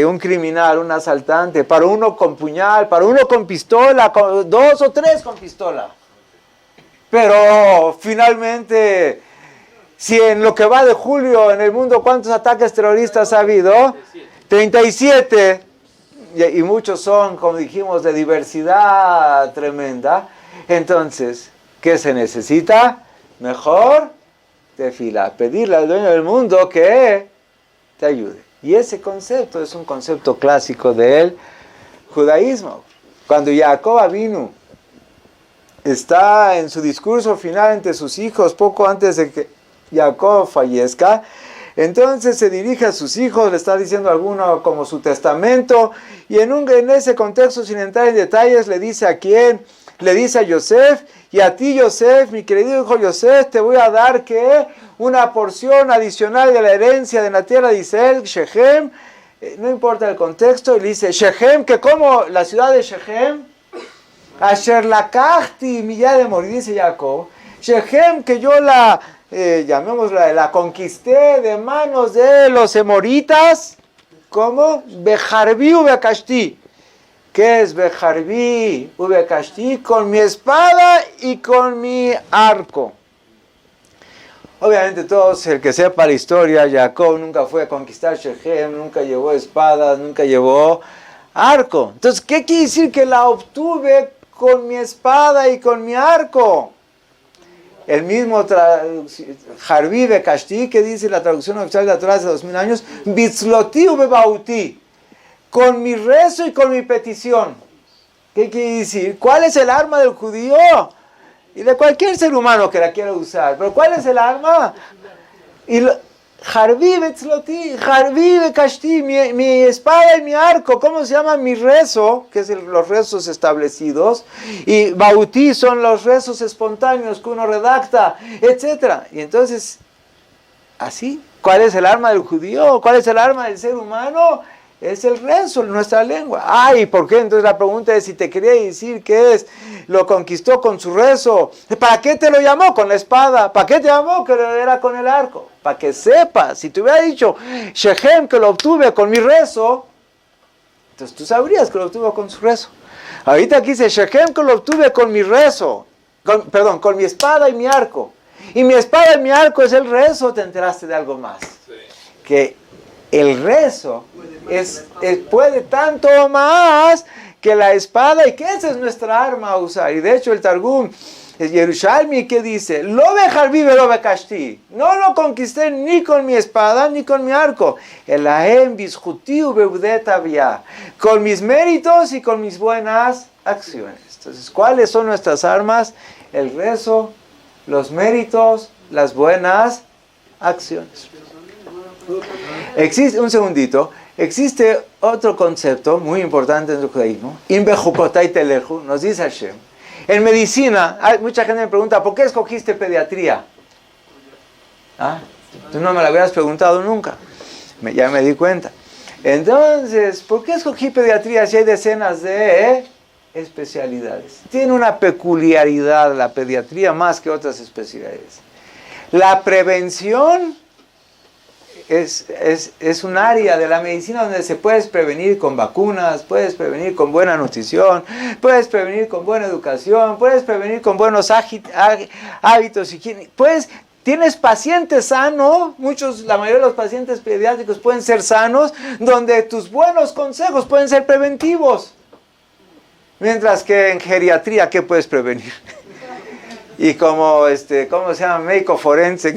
un criminal, un asaltante, para uno con puñal, para uno con pistola, 2 o 3 con pistola. Pero finalmente, si en lo que va de julio en el mundo, ¿cuántos ataques terroristas ha habido? 37. Y muchos son, como dijimos, de diversidad tremenda. Entonces, ¿qué se necesita? Mejor tefila, pedirle al dueño del mundo que te ayude. Y ese concepto es un concepto clásico del judaísmo. Cuando Jacob Avinu está en su discurso final ante sus hijos, poco antes de que Jacob fallezca, entonces se dirige a sus hijos, le está diciendo alguno como su testamento, y en ese contexto, sin entrar en detalles, le dice a quién. Le dice a Yosef, y a ti Yosef, mi querido hijo Yosef, te voy a dar que una porción adicional de la herencia de la tierra de Israel, Shechem, no importa el contexto, y le dice, Shechem, que como la ciudad de Shechem, Asher lakachti miyad de morir, dice Jacob, Shechem, que yo la conquisté de manos de los emoritas, ¿cómo? Bejarbi u bekashti. ¿Qué es Bejarbi Ubekashti? Con mi espada y con mi arco. Obviamente todos, el que sepa la historia, Jacob nunca fue a conquistar Shechem, nunca llevó espadas, nunca llevó arco. Entonces, ¿qué quiere decir que la obtuve con mi espada y con mi arco? El mismo Jarbi Bekashti, que dice la traducción oficial de la Torah hace 2000 años, Bitzloti Ubebauti. Con mi rezo y con mi petición. ¿Qué quiere decir? ¿Cuál es el arma del judío? Y de cualquier ser humano que la quiera usar. ¿Pero cuál es el arma? Jarbi betzloti, Jarbi bekashti, mi espada y mi arco. ¿Cómo se llama? Mi rezo, que es los rezos establecidos. Y bauti son los rezos espontáneos que uno redacta, etc. Y entonces, así, ¿cuál es el arma del judío? ¿Cuál es el arma del ser humano? Es el rezo en nuestra lengua. Ay, ¿por qué? Entonces la pregunta es si te quería decir que lo conquistó con su rezo. ¿Para qué te lo llamó con la espada? ¿Para qué te llamó que era con el arco? Para que sepas, si te hubiera dicho Shechem que lo obtuve con mi rezo, entonces tú sabrías que lo obtuvo con su rezo. Ahorita aquí dice Shechem que lo obtuve con mi rezo, con mi espada y mi arco. Y mi espada y mi arco es el rezo. Te enteraste de algo más. Sí. Que el rezo puede tanto más que la espada, y que esa es nuestra arma a usar. Y de hecho el Targum Yerushalmi, ¿qué dice? Lo vive lo bekashti. No lo conquisté ni con mi espada ni con mi arco. Elahem bizhutiu beudet avia. Con mis méritos y con mis buenas acciones. Entonces, ¿cuáles son nuestras armas? El rezo, los méritos, las buenas acciones. Existe, un segundito, existe otro concepto muy importante en el judaísmo. In bejukotai teleju, nos dice Hashem. En medicina, mucha gente me pregunta, ¿por qué escogiste pediatría? ¿Ah? Tú no me lo habías preguntado nunca. Ya me di cuenta. Entonces, ¿por qué escogí pediatría si hay decenas de especialidades? Tiene una peculiaridad la pediatría más que otras especialidades. La prevención es un área de la medicina donde se puedes prevenir con vacunas, puedes prevenir con buena nutrición, puedes prevenir con buena educación, puedes prevenir con buenos hábitos higiénicos, tienes pacientes sanos, la mayoría de los pacientes pediátricos pueden ser sanos, donde tus buenos consejos pueden ser preventivos. Mientras que en geriatría, ¿qué puedes prevenir? Y como, ¿cómo se llama? Médico forense,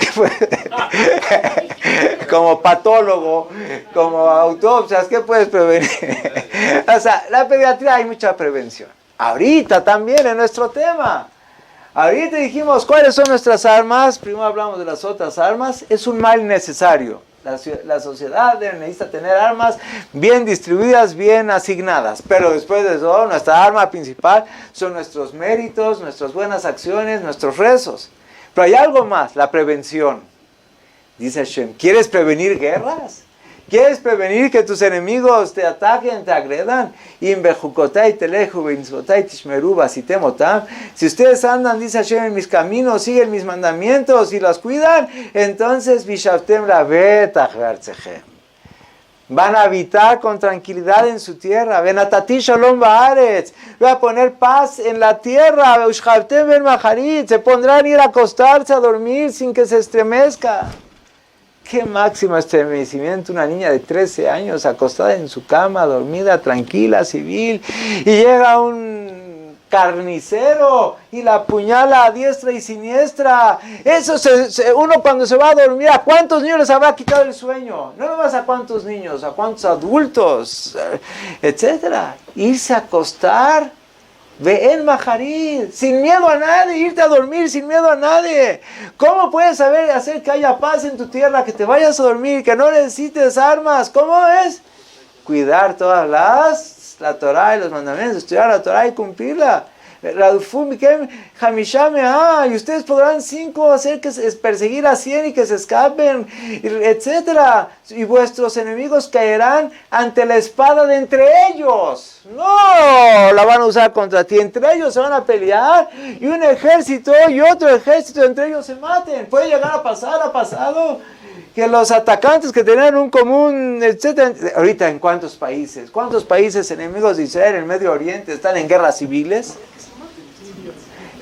como patólogo, como autopsias, ¿qué puedes prevenir? O sea, la pediatría hay mucha prevención. Ahorita también en nuestro tema. Ahorita dijimos, ¿cuáles son nuestras armas? Primero hablamos de las otras armas. Es un mal necesario. La sociedad necesita tener armas bien distribuidas, bien asignadas. Pero después de eso, nuestra arma principal son nuestros méritos, nuestras buenas acciones, nuestros rezos. Pero hay algo más, la prevención. Dice Hashem, ¿quieres prevenir guerras? ¿Quieres prevenir que tus enemigos te ataquen, te agredan? Si ustedes andan, dice Hashem, en mis caminos, siguen mis mandamientos y los cuidan, entonces van a habitar con tranquilidad en su tierra. Voy a poner paz en la tierra. Se pondrán a ir a acostarse, a dormir sin que se estremezca. Qué máximo estremecimiento, una niña de 13 años acostada en su cama, dormida, tranquila, civil, y llega un carnicero y la apuñala a diestra y siniestra. Eso uno cuando se va a dormir, ¿a cuántos niños les habrá quitado el sueño? No nomás a cuántos niños, a cuántos adultos, etcétera. Irse a acostar. Ve en Maharid, sin miedo a nadie, irte a dormir sin miedo a nadie. ¿Cómo puedes hacer que haya paz en tu tierra, que te vayas a dormir, que no necesites armas? ¿Cómo es? Cuidar todas la Torah y los mandamientos, estudiar la Torah y cumplirla. Y ustedes podrán 5 hacer que perseguir a 100 y que se escapen, etcétera. Y vuestros enemigos caerán ante la espada de entre ellos. No la van a usar contra ti. Entre ellos se van a pelear y un ejército y otro ejército entre ellos se maten. Puede llegar a pasar, ha pasado, que los atacantes que tenían un común, etcétera. Ahorita, ¿en cuántos países? ¿Cuántos países enemigos de Israel en el Medio Oriente están en guerras civiles?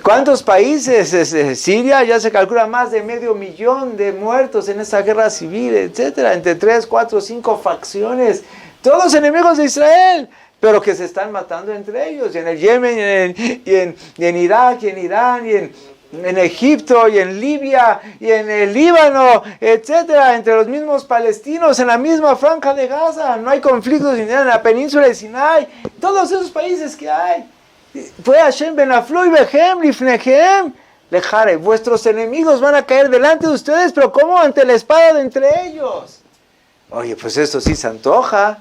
¿Cuántos países? Siria ya se calcula más de 500,000 de muertos en esta guerra civil, etcétera, entre 3, 4, 5 facciones, todos enemigos de Israel, pero que se están matando entre ellos, y en el Yemen, y en Irak, y en Irán, y en Egipto, y en Libia, y en el Líbano, etcétera, entre los mismos palestinos, en la misma franja de Gaza. No hay conflictos en la península de Sinai, todos esos países que hay. Fue Hashem benaflu y behem lifnehem lejare. Vuestros enemigos van a caer delante de ustedes, pero ¿cómo? Ante la espada de entre ellos. Oye, pues esto sí se antoja.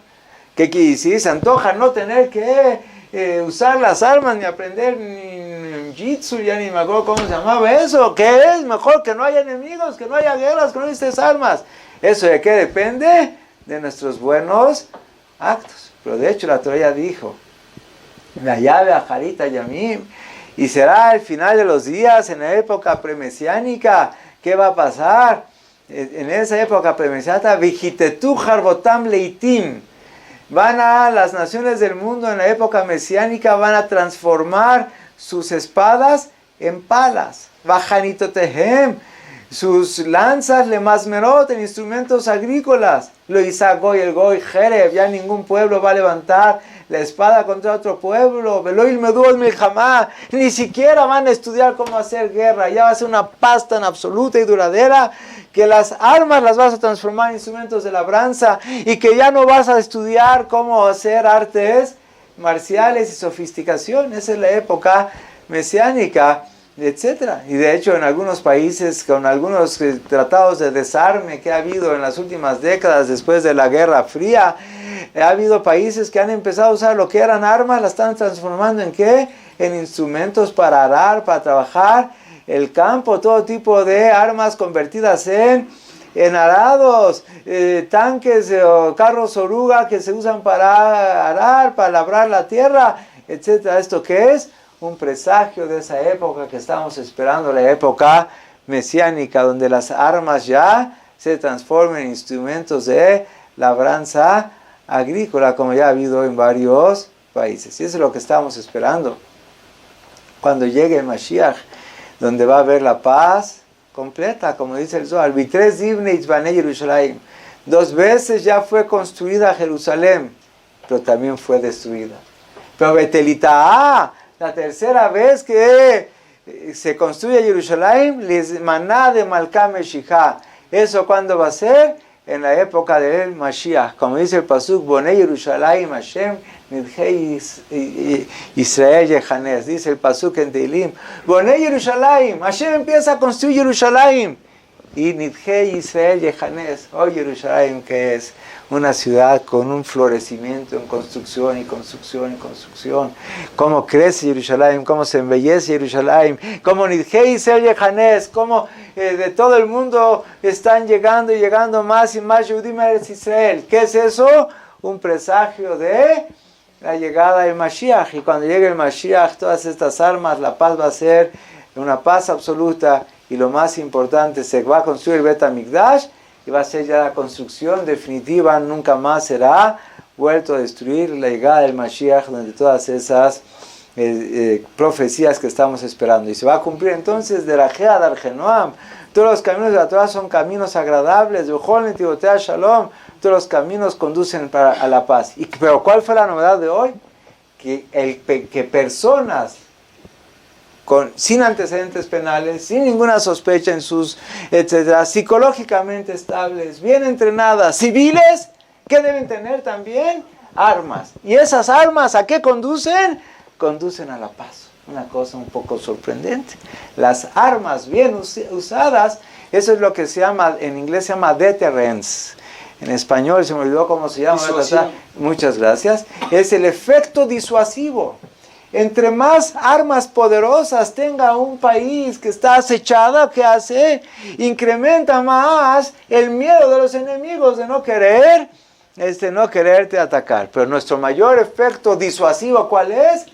¿Qué quiere decir? Se antoja no tener que usar las armas, ni aprender ni jitsu, ya ni me acuerdo cómo se llamaba eso. ¿Qué es? Mejor que no haya enemigos, que no haya guerras, que no necesites armas. ¿Eso de qué depende? De nuestros buenos actos. Pero de hecho la Torah ya dijo, la llave a Jarita Yamim, y será el final de los días, en la época premesiánica. ¿Qué va a pasar? En esa época premesiánica, Vijitetu Harbotam Leitim, van a las naciones del mundo en la época mesiánica, van a transformar sus espadas en palas. Bajanitotehem, sus lanzas le masmerot en instrumentos agrícolas. Lo Isaac Goy, el Goy Jereb, ya ningún pueblo va a levantar la espada contra otro pueblo. Veloil Meduot Milhamá, ni siquiera van a estudiar cómo hacer guerra. Ya va a ser una paz tan absoluta y duradera que las armas las vas a transformar en instrumentos de labranza y que ya no vas a estudiar cómo hacer artes marciales y sofisticación. Esa es la época mesiánica, etcétera. Y de hecho en algunos países, con algunos tratados de desarme que ha habido en las últimas décadas después de la Guerra Fría, ha habido países que han empezado a usar lo que eran armas, las están transformando en ¿qué? En instrumentos para arar, para trabajar el campo, todo tipo de armas convertidas en arados, tanques o carros oruga que se usan para arar, para labrar la tierra, etcétera. ¿Esto qué es? Un presagio de esa época que estamos esperando, la época mesiánica, donde las armas ya se transforman en instrumentos de labranza agrícola, como ya ha habido en varios países. Y eso es lo que estamos esperando cuando llegue el Mashiach, donde va a haber la paz completa, como dice el Zohar. Vitres Ibnei Bnei Yerushalayim. 2 veces ya fue construida Jerusalén, pero también fue destruida. Pero Betelitá, la tercera vez que se construye Jerusalén, les maná de Malká Meshijá. ¿Eso cuándo va a ser? En la época del Mashiach. Como dice el Pasuk, Bonei Yerushalayim Hashem Nidhei Israel Yehanes. Dice el Pasuk en Teilim, Bonei Yerushalayim, Hashem empieza a construir Yerushalayim. Y Nidhei Israel Yehanes, oh Yerushalayim, que es una ciudad con un florecimiento en construcción y construcción y construcción. Cómo crece Yerushalayim, cómo se embellece Yerushalayim, cómo Nidhei Israel Yehanes, cómo de todo el mundo están llegando y llegando más y más Yehudim a Israel. ¿Qué es eso? Un presagio de la llegada del Mashiach. Y cuando llegue el Mashiach, todas estas armas, la paz va a ser una paz absoluta. Y lo más importante, se va a construir el Bet HaMikdash y va a ser ya la construcción definitiva, nunca más será vuelto a destruir la llegada del Mashiach, donde todas esas profecías que estamos esperando. Y se va a cumplir entonces de la Gea de Argenoam. Todos los caminos de la Torah son caminos agradables. Shalom. Todos los caminos conducen a la paz. Pero ¿cuál fue la novedad de hoy? Que personas sin antecedentes penales, sin ninguna sospecha en sus, etcétera, psicológicamente estables, bien entrenadas, civiles, que deben tener también armas. ¿Y esas armas a qué conducen? Conducen a la paz. Una cosa un poco sorprendente. Las armas bien usadas, eso es lo que se llama, en inglés se llama deterrence. En español se me olvidó cómo se llama. Muchas gracias. Es el efecto disuasivo. Entre más armas poderosas tenga un país que está acechada, ¿qué hace? Incrementa más el miedo de los enemigos de no quererte atacar. Pero nuestro mayor efecto disuasivo, ¿cuál es?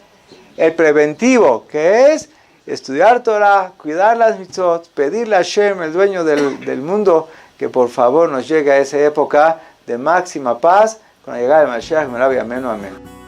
El preventivo, que es estudiar Torah, cuidar las mitzvot, pedirle a Hashem, el dueño del mundo, que por favor nos llegue a esa época de máxima paz, con la llegada de Mashiach, amén.